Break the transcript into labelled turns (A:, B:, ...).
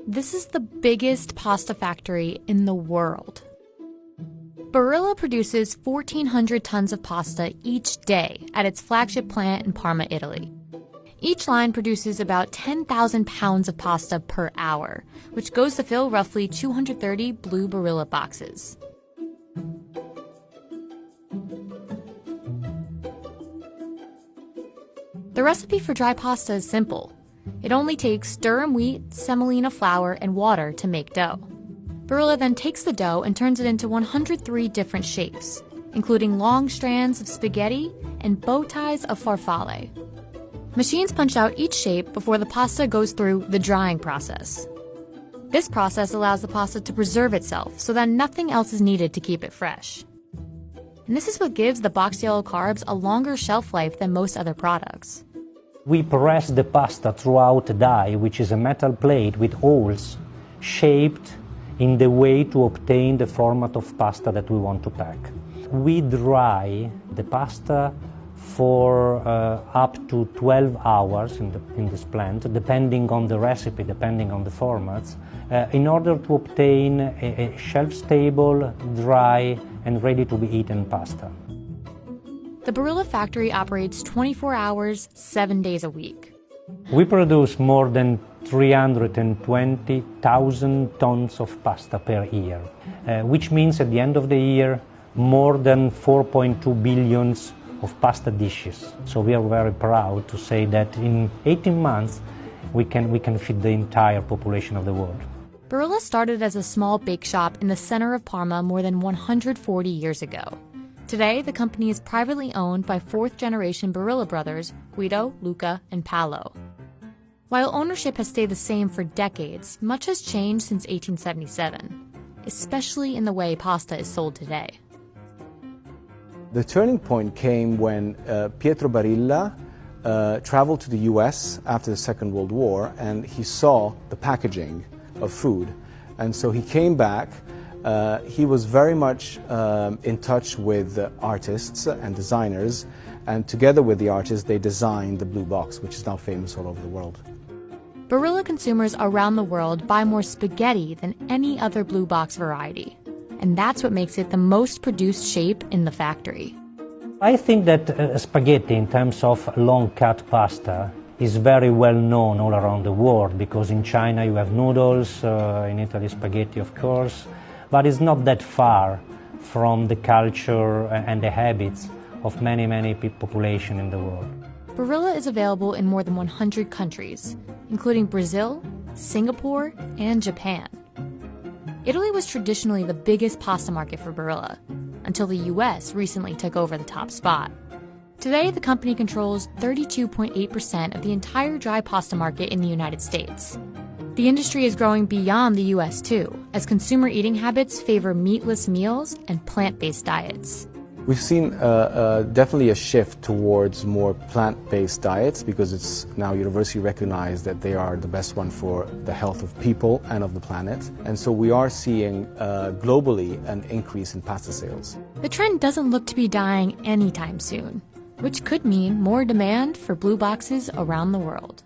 A: This is the biggest pasta factory in the world. Barilla produces 1,400 tons of pasta each day at its flagship plant in Parma, Italy. Each line produces about 10,000 pounds of pasta per hour, which goes to fill roughly 230 blue Barilla boxes. The recipe for dry pasta is simple. It only takes durum wheat, semolina flour, and water to make dough. Barilla then takes the dough and turns it into 103 different shapes, including long strands of spaghetti and bow ties of farfalle. Machines punch out each shape before the pasta goes through the drying process. This process allows the pasta to preserve itself so that nothing else is needed to keep it fresh. And this is what gives the boxed yellow carbs a longer shelf life than most other products.
B: We press the pasta throughout a die, which is a metal plate with holes shaped in the way to obtain the format of pasta that we want to pack. We dry the pasta for up to 12 hours in this plant, depending on the recipe, depending on the formats, in order to obtain a shelf-stable, dry, and ready-to-be-eaten pasta.
A: The Barilla factory operates 24 hours, 7 days a week.
B: We produce more than 320,000 tons of pasta per year, which means at the end of the year, more than 4.2 billion of pasta dishes. So we are very proud to say that in 18 months, we can feed the entire population of the world.
A: Barilla started as a small bake shop in the center of Parma more than 140 years ago. Today, the company is privately owned by fourth-generation Barilla brothers, Guido, Luca, and Paolo. While ownership has stayed the same for decades, much has changed since 1877, especially in the way pasta is sold today.
C: The turning point came when Pietro Barilla traveled to the US after the Second World War, and he saw the packaging of food. And so he came back. He was very much in touch with artists and designers, and together with the artists they designed the Blue Box, which is now famous all over the world.
A: Barilla consumers around the world buy more spaghetti than any other Blue Box variety, and that's what makes it the most produced shape in the factory.
B: I think that spaghetti, in terms of long-cut pasta, is very well known all around the world, because in China you have noodles, in Italy spaghetti of course, but it's not that far from the culture and the habits of many population in the world.
A: Barilla is available in more than 100 countries, including Brazil, Singapore, and Japan. Italy was traditionally the biggest pasta market for Barilla, until the US recently took over the top spot. Today, the company controls 32.8% of the entire dry pasta market in the United States. The industry is growing beyond the US too, as consumer eating habits favor meatless meals and plant-based diets.
C: We've seen definitely a shift towards more plant-based diets, because it's now universally recognized that they are the best one for the health of people and of the planet. And so we are seeing globally an increase in pasta sales.
A: The trend doesn't look to be dying anytime soon, which could mean more demand for Blue Boxes around the world.